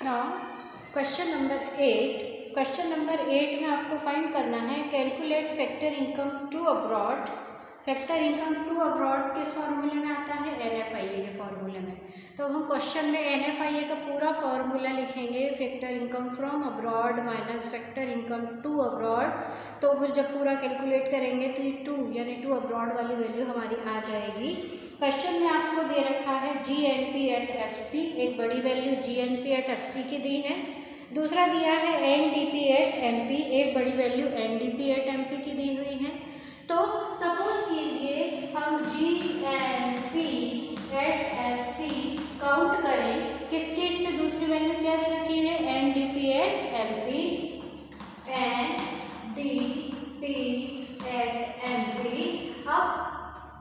Now question number 8 में आपको find करना है calculate factor income to abroad. Factor income to abroad किस फार्मूले में आता है? NFIA के फार्मूले में। तो हम क्वेश्चन में NFIA का पूरा फार्मूला लिखेंगे, factor income from abroad minus factor income to abroad. तो फिर जब पूरा कैलकुलेट करेंगे तो ये टू यानी टू अब्रॉड वाली वैल्यू हमारी आ जाएगी। क्वेश्चन में आपको दे रखा है GNP एट FC, एक बड़ी वैल्यू GNP एट FC की दी है। दूसरा दिया है NDP एट MP, एक बड़ी वैल्यू NDP एट MP की दी हुई है। तो सपोज कीजिए हम GNP एट FC काउंट करें, किस चीज़ से दूसरी वैल्यू क्या दे रखी है? NDP at MP, NDP at MP। अब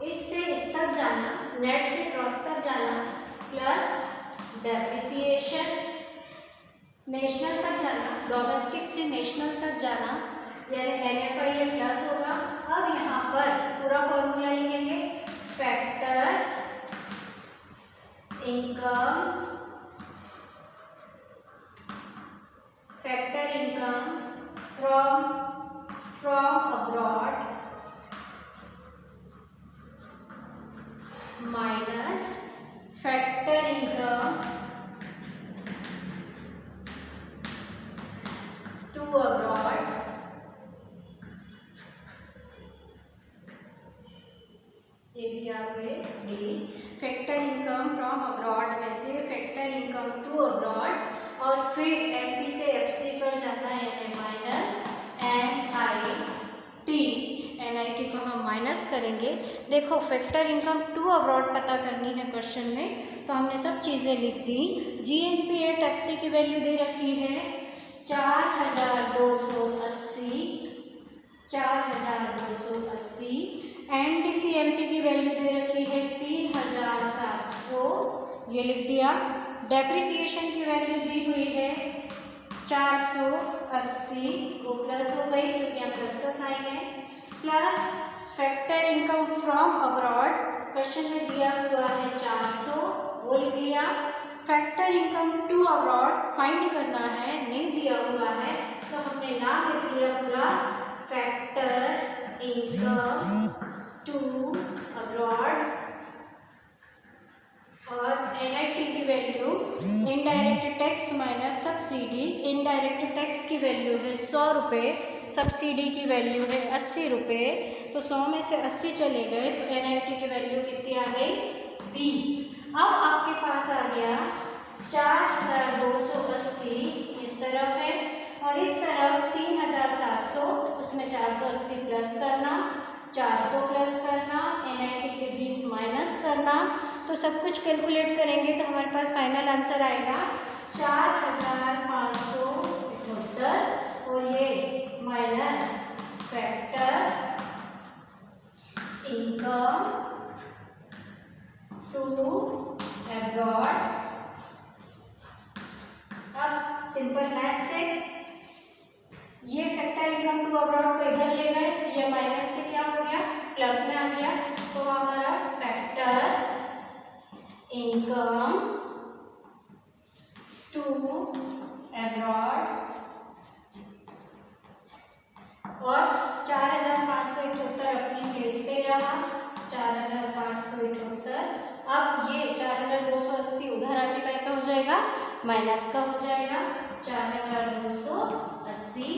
इससे इस तक जाना, नेट से क्रॉस तक जाना, प्लस डेप्रिसिएशन, नेशनल तक जाना, डोमेस्टिक से नेशनल तक जाना, यानी NFIA प्लस होगा। अब यहाँ पर पूरा फॉर्मूला लिखेंगे, factor income from abroad minus factor income to abroad. ये भी आ गए डी। फैक्टर इनकम फ्रॉम अब्रॉड में से फैक्टर इनकम टू अब्रॉड, और फिर MP से FC पर जाना है यानी माइनस NIT को हम माइनस करेंगे। देखो फैक्टर इनकम टू अब्रॉड पता करनी है क्वेश्चन में, तो हमने सब चीज़ें लिख दी। GNP एट FC की वैल्यू दे रखी है 4280, NDP MP की वैल्यू दे रखी है 3700, ये लिख दिया। डेप्रिसिएशन की वैल्यू दी हुई है 480, वो प्लस हो गई क्योंकि यहाँ प्लस का साइन है, plus factor income from abroad question में दिया हुआ है 400, वो लिख लिया। Factor income to abroad find करना है, नहीं दिया हुआ है तो हमने नाम लिख लिया पूरा, फैक्टर इनकम टू अब्रॉड। और NIT की value indirect tax minus subsidy, indirect tax की वैल्यू है 100 रुपये, सब्सिडी की वैल्यू है 80 रुपये। तो 100 में से 80 चले गए तो NIT की वैल्यू कितनी आ गई? 20। अब आपके पास आ गया 4280 इस तरफ है, और इस तरफ 3700, उसमें 480 प्लस करना, 400 प्लस करना, NIT के 20 माइनस करना। तो सब कुछ कैलकुलेट करेंगे तो हमारे पास फाइनल आंसर आएगा 4578, और ये minus factor income to abroad. अब सिंपल मैथ से ये फैक्टर इनकम टू अब्रॉड को इधर ले गए, ये माइनस से क्या हो गया? प्लस में आ गया। तो हमारा फैक्टर इनकम टू अब्रॉड, और 4578 अपनी प्लेस पे रहा, 4578। अब ये 4280 उधर आके क्या हो जाएगा? माइनस का हो जाएगा 4280।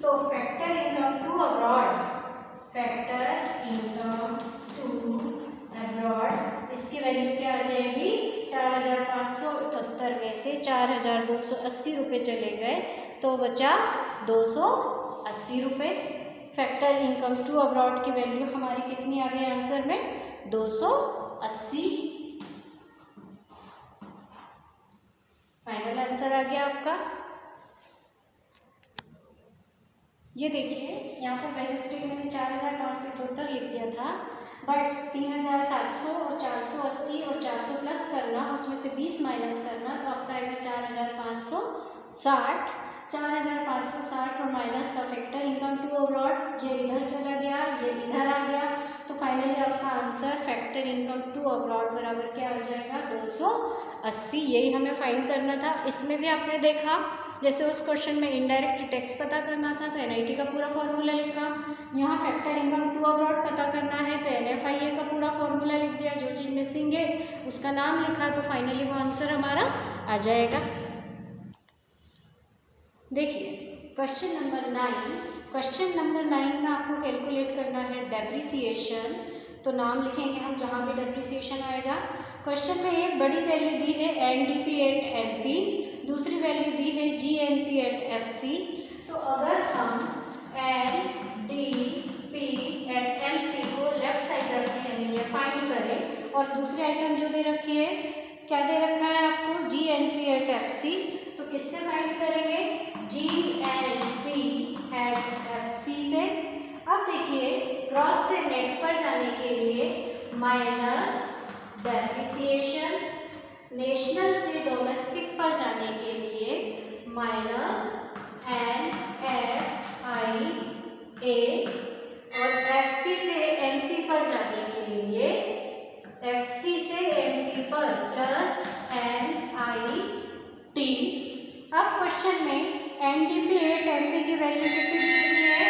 तो factor income to abroad, factor income to abroad, इसकी वैल्यू क्या आ जाएगी? 4578 में से 4280 रुपये चले गए तो बचा 280 रुपये। फैक्टर इनकम टू अब्रॉड की वैल्यू हमारी कितनी आ गई आंसर में? 280। फाइनल आंसर आ गया आपका। ये देखिए यहाँ पर बैरिस्टिक मैंने 4578 लिख दिया था, बट 3700 और 480 और 400 प्लस करना, उसमें से 20 माइनस करना, तो आपका आएगा 4560। 4560 और माइनस का फैक्टर इनकम टू अब्रॉड, ये इधर चला गया, ये इधर आ गया, तो फाइनली आपका answer factor income to abroad बराबर क्या आ जाएगा 280। यही हमें फाइंड करना था। इसमें भी आपने देखा जैसे उस क्वेश्चन में इनडायरेक्ट टैक्स पता करना था तो NIT का पूरा फॉर्मूला लिखा, यहाँ फैक्टर इनकम टू अब्रॉड पता करना है तो NFIA का पूरा फॉर्मूला लिख दिया, जो चीज़ मिसिंग है उसका नाम लिखा, तो फाइनली वो आंसर हमारा आ जाएगा। देखिए क्वेश्चन नंबर 9 में आपको कैलकुलेट करना है डेप्रिसिएशन, तो नाम लिखेंगे हम जहाँ भी डेप्रिसिएशन आएगा। क्वेश्चन में एक बड़ी वैल्यू दी है NDP एट MP, दूसरी वैल्यू दी है GNP एट FC। तो अगर हम NDP एट MP को लेफ्ट साइड रखें यानी ये फाइंड करें, और दूसरे आइटम जो दे रखी है क्या दे रखा है आपको GNP एट FC, तो किससे फाइंड करेंगे GNP एट FC से। अब देखिए ग्रॉस से नेट पर जाने के लिए माइनस डेप्रिसिएशन, नेशनल से डोमेस्टिक पर जाने के लिए माइनस NFIA, और FC से MP पर जाने के लिए FC से MP पर प्लस NIT। अब क्वेश्चन में NDP एट MP की वैल्यू कितनी दी है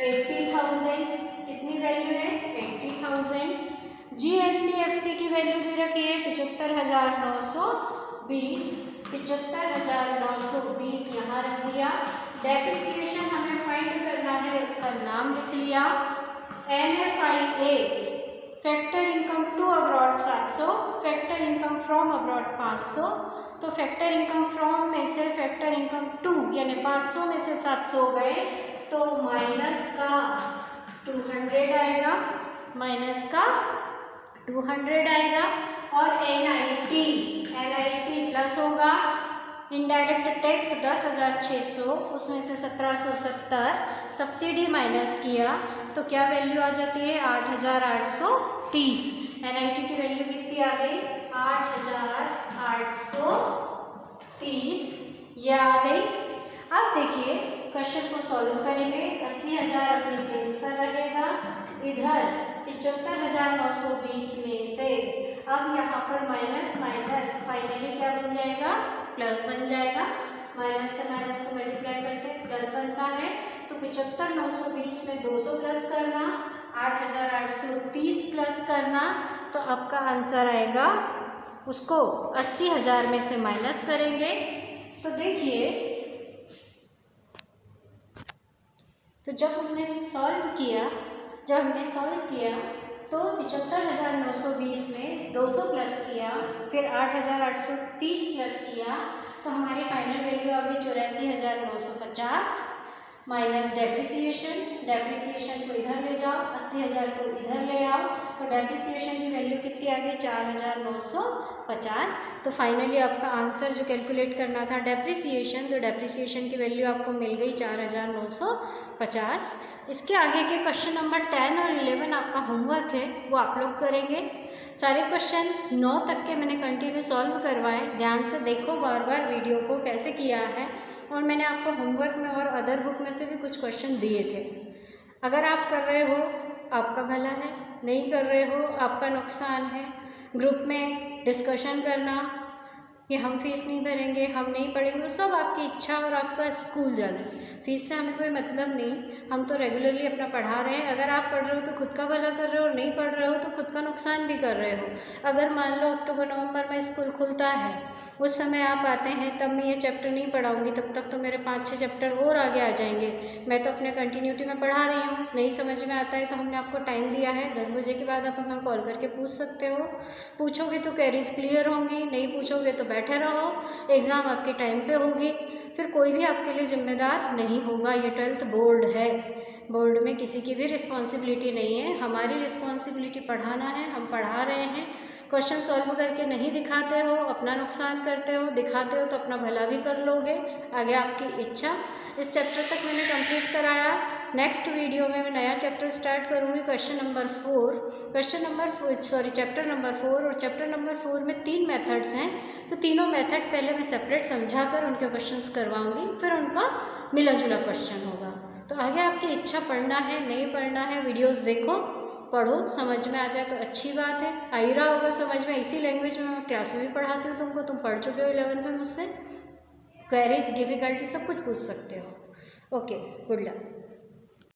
80,000, कितनी वैल्यू है 80,000। GNP FC की वैल्यू दे रखी है 75,920, 75,920 यहाँ रख दिया। डेप्रिसिएशन हमें फाइंड करना है, उसका नाम लिख लिया। NFIA factor income to abroad 700, factor income from abroad 500, तो फैक्टर इनकम फ्रॉम में से फैक्टर इनकम टू यानी 500 में से 700 गए तो माइनस का 200 आएगा, माइनस का 200 आएगा। और NIT प्लस होगा, इनडायरेक्ट टैक्स 10,600, उसमें से 1770 सब्सिडी माइनस किया तो क्या वैल्यू आ जाती है 8,830। NIT की वैल्यू कितनी आ गई 8,830 ये आ गई। अब देखिए क्वेश्चन को सॉल्व करेंगे। 80,000 अपनी प्लेस पर रहेगा, इधर 75,920 में से अब यहाँ पर माइनस माइनस फाइनली क्या बन जाएगा प्लस बन जाएगा। माइनस से माइनस को मल्टीप्लाई करते हैं प्लस बनता है, तो 75,920 में 200 प्लस करना, 8,830 प्लस करना, तो आपका आंसर आएगा उसको 80,000 में से माइनस करेंगे। तो देखिए तो जब हमने सॉल्व किया तो 75,920 में 200 प्लस किया, फिर 8,830 प्लस किया, तो हमारी फाइनल वैल्यू आ गई 84,950 माइनस डेप्रिसिएशन को इधर ले जाओ, 80,000 को इधर ले आओ, तो डेप्रिसिएशन की वैल्यू कितनी आ गई 4,950। तो फाइनली आपका आंसर जो कैलकुलेट करना था डेप्रिसिएशन, तो डेप्रिसिएशन की वैल्यू आपको मिल गई 4,950। इसके आगे के क्वेश्चन नंबर 10 और 11 आपका होमवर्क है, वो आप लोग करेंगे। सारे क्वेश्चन 9 तक के मैंने कंटिन्यू सॉल्व करवाए, ध्यान से देखो बार बार वीडियो को कैसे किया है, और मैंने आपको होमवर्क में और अदर बुक में से भी कुछ क्वेश्चन दिए थे। अगर आप कर रहे हो आपका भला है, नहीं कर रहे हो आपका नुकसान है। ग्रुप में डिस्कशन करना कि हम फीस नहीं भरेंगे, हम नहीं पढ़ेंगे, वो सब आपकी इच्छा और आपका स्कूल जाना। फीस से हमें कोई मतलब नहीं, हम तो रेगुलरली अपना पढ़ा रहे हैं। अगर आप पढ़ रहे हो तो खुद का भला कर रहे हो, और नहीं पढ़ रहे हो तो खुद का नुकसान भी कर रहे हो। अगर मान लो अक्टूबर नवंबर में स्कूल खुलता है, उस समय आप आते हैं, तब मैं ये चैप्टर नहीं पढ़ाऊँगी, तब तक तो मेरे 5-6 चैप्टर और आगे आ जाएंगे। मैं तो अपने कंटिन्यूटी में पढ़ा रही हूँ, नहीं समझ में आता है तो हमने आपको टाइम दिया है 10 बजे के बाद, आप हमें कॉल करके पूछ सकते हो। पूछोगे तो क्वेरीज क्लियर होंगी, नहीं पूछोगे तो बैठे रहो, एग्ज़ाम आपके टाइम पे होगी, फिर कोई भी आपके लिए जिम्मेदार नहीं होगा। ये 12th बोर्ड है, बोर्ड में किसी की भी रिस्पॉन्सिबिलिटी नहीं है, हमारी रिस्पॉन्सिबिलिटी पढ़ाना है, हम पढ़ा रहे हैं। क्वेश्चन सॉल्व करके नहीं दिखाते हो अपना नुकसान करते हो, दिखाते हो तो अपना भला भी कर लोगे, आगे आपकी इच्छा। इस चैप्टर तक मैंने कंप्लीट कराया, नेक्स्ट वीडियो में मैं नया चैप्टर स्टार्ट करूँगी, चैप्टर नंबर 4, और चैप्टर नंबर 4 में 3 मेथड्स हैं, तो तीनों मेथड पहले मैं सेपरेट समझा कर उनके क्वेश्चंस करवाऊँगी, फिर उनका मिला जुला क्वेश्चन होगा। तो आगे आपकी इच्छा पढ़ना है नहीं पढ़ना है, वीडियोज़ देखो, पढ़ो, समझ में आ जाए तो अच्छी बात है। आ ही रहा होगा समझ में, इसी लैंग्वेज में मैं क्लास में भी पढ़ाती हूँ तुमको, तुम पढ़ चुके हो 11th में मुझसे। क्वेरीज, डिफ़िकल्टी सब कुछ पूछ सकते हो। Okay, good luck.